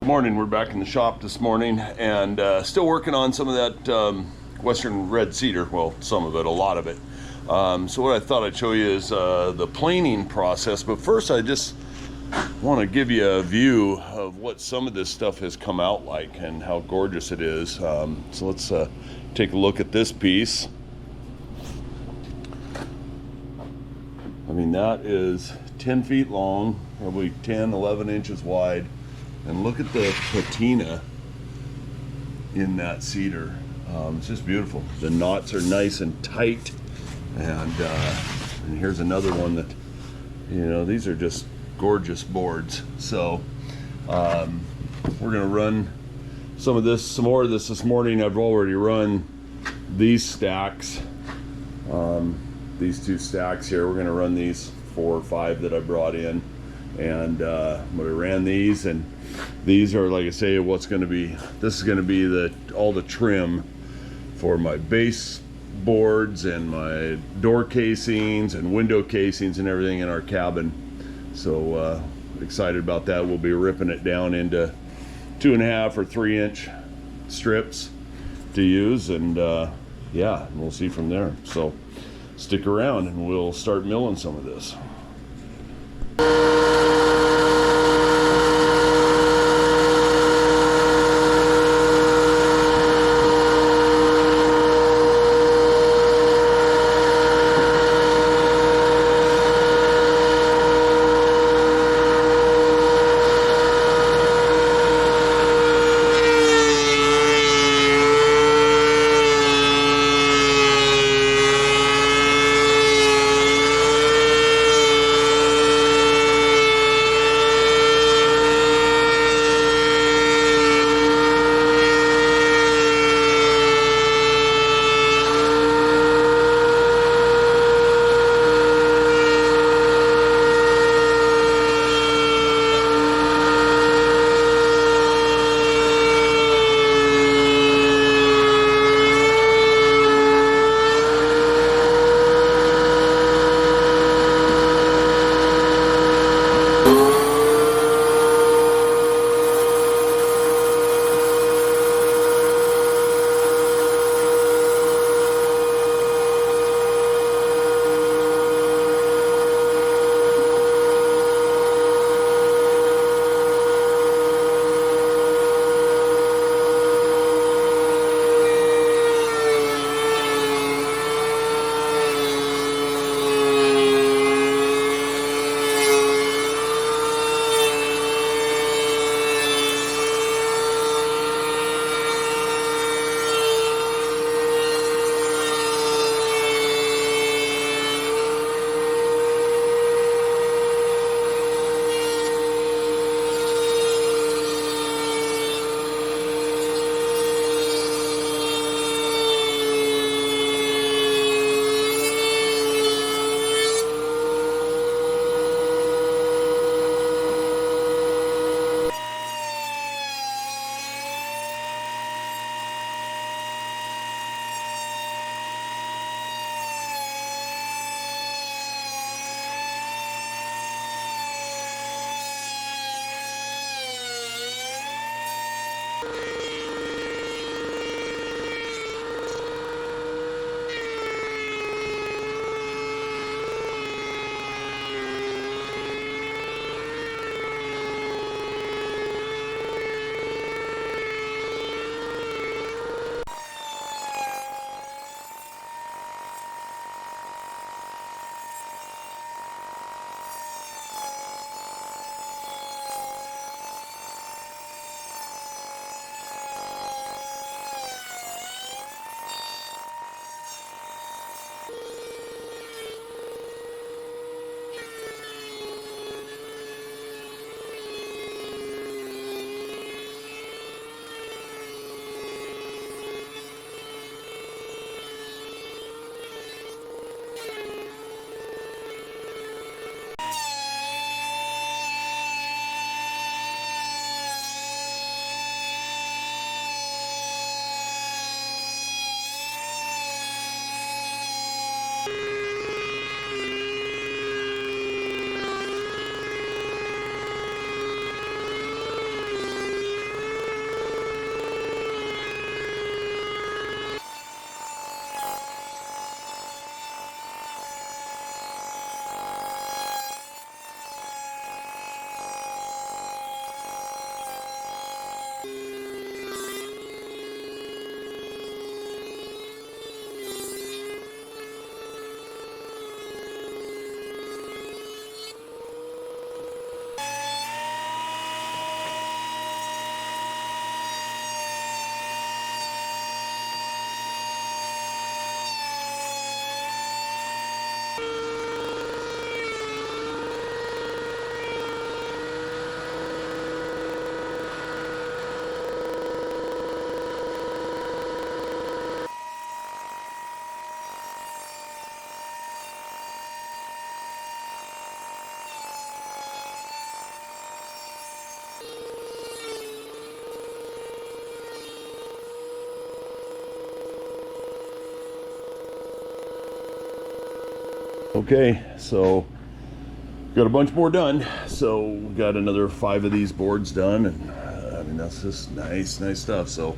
Morning. We're back in the shop this morning and still working on some of that western red cedar. Well, some of it, a lot of it. So what I thought I'd show you is the planing process. But first, I just want to give you a view of what some of this stuff has come out like and how gorgeous it is. So let's take a look at this piece. I mean, that is 10 feet long, probably 10, 11 inches wide. And look at the patina in that cedar. It's just beautiful. The knots are nice and tight. And here's another one that, you know, these are just gorgeous boards. So we're gonna run some more of this morning. I've already run these stacks, these two stacks here. We're gonna run these 4 or 5 that I brought in, and we ran these, and these are, like I say, what's going to be, this is going to be all the trim for my base boards and my door casings and window casings and everything in our cabin. So excited about that. We'll be ripping it down into 2.5 or 3 inch strips to use, and yeah, we'll see from there. So stick around and we'll start milling some of this. Okay, so got a bunch more done. So we got another 5 of these boards done, and I mean, that's just nice stuff. So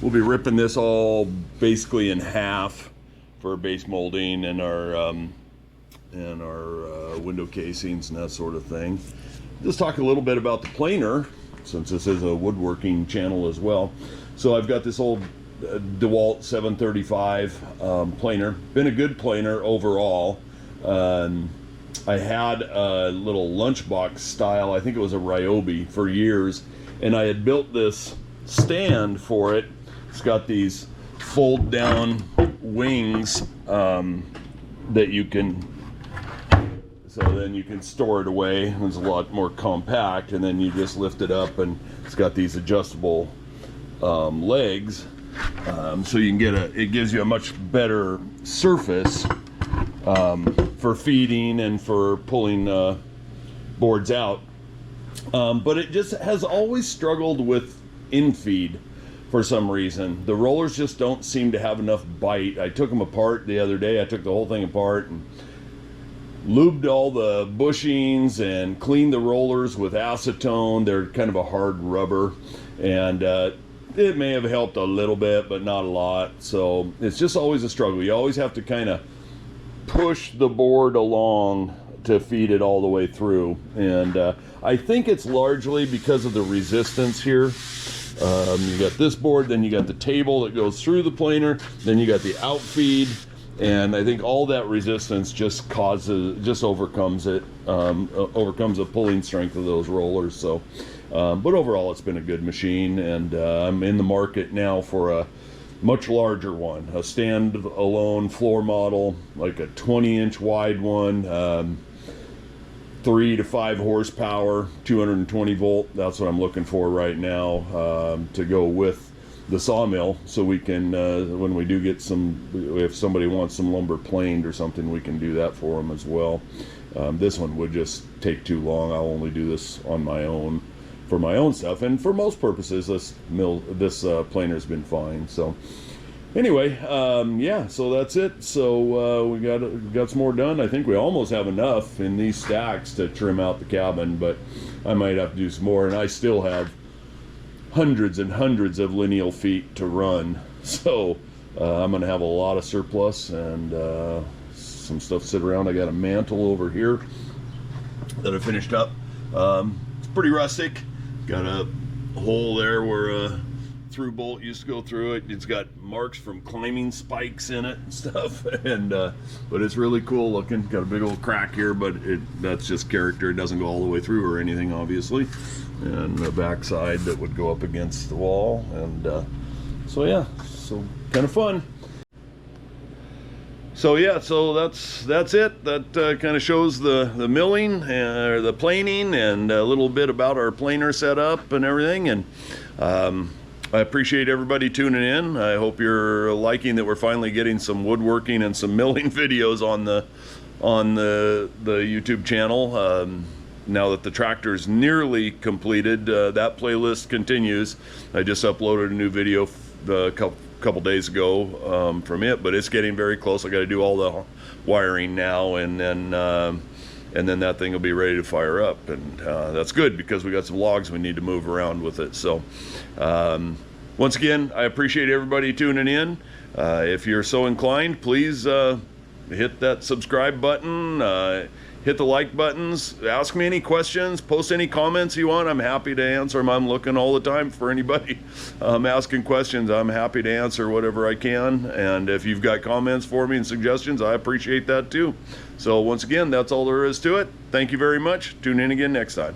we'll be ripping this all basically in half for base molding and our window casings and that sort of thing. Just talk a little bit about the planer, since this is a woodworking channel as well. So I've got this old DeWalt 735 planer. Been a good planer overall. I had a little lunchbox style, I think it was a Ryobi, for years, and I had built this stand for it. It's got these fold down wings that you can, so then you can store it away. It's a lot more compact, and then you just lift it up, and it's got these adjustable legs, so you can get it gives you a much better surface for feeding and for pulling boards out. But it just has always struggled with infeed for some reason. The rollers just don't seem to have enough bite. I took them apart the other day. I took the whole thing apart and lubed all the bushings and cleaned the rollers with acetone. They're kind of a hard rubber, and it may have helped a little bit, but not a lot. So it's just always a struggle. You always have to kind of push the board along to feed it all the way through, and I think it's largely because of the resistance here. You got this board, then you got the table that goes through the planer, then you got the outfeed, and I think all that resistance just overcomes it, overcomes the pulling strength of those rollers. So but overall it's been a good machine, and I'm in the market now for a much larger one, a stand-alone floor model, like a 20-inch wide one, 3 to 5 horsepower, 220 volt. That's what I'm looking for right now, to go with the sawmill, so we can, when we do get if somebody wants some lumber planed or something, we can do that for them as well. This one would just take too long. I'll only do this on my own, for my own stuff, and for most purposes this planer's been fine. So anyway, yeah, so that's it. So we got some more done. I think we almost have enough in these stacks to trim out the cabin, but I might have to do some more, and I still have hundreds and hundreds of lineal feet to run. So I'm gonna have a lot of surplus, and some stuff sit around. I got a mantle over here that I finished up. It's pretty rustic. Got a hole there where a through bolt used to go through it. It's got marks from climbing spikes in it and stuff, and but it's really cool looking. Got a big old crack here, but that's just character. It doesn't go all the way through or anything, obviously. And the back side that would go up against the wall, and so yeah, so kind of fun. So yeah, so that's it. That kind of shows the milling or the planing, and a little bit about our planer setup and everything. And I appreciate everybody tuning in. I hope you're liking that we're finally getting some woodworking and some milling videos on the YouTube channel. Now that the tractor is nearly completed, that playlist continues. I just uploaded a new video a couple days ago from it, but it's getting very close. I got to do all the wiring now, and then that thing will be ready to fire up, and that's good because we got some logs we need to move around with it. So once again, I appreciate everybody tuning in. If you're so inclined, please hit that subscribe button, hit the like buttons, ask me any questions, post any comments you want. I'm happy to answer them. I'm looking all the time for anybody asking questions. I'm happy to answer whatever I can, and if you've got comments for me and suggestions, I appreciate that too. So once again, that's all there is to it. Thank you very much. Tune in again next time.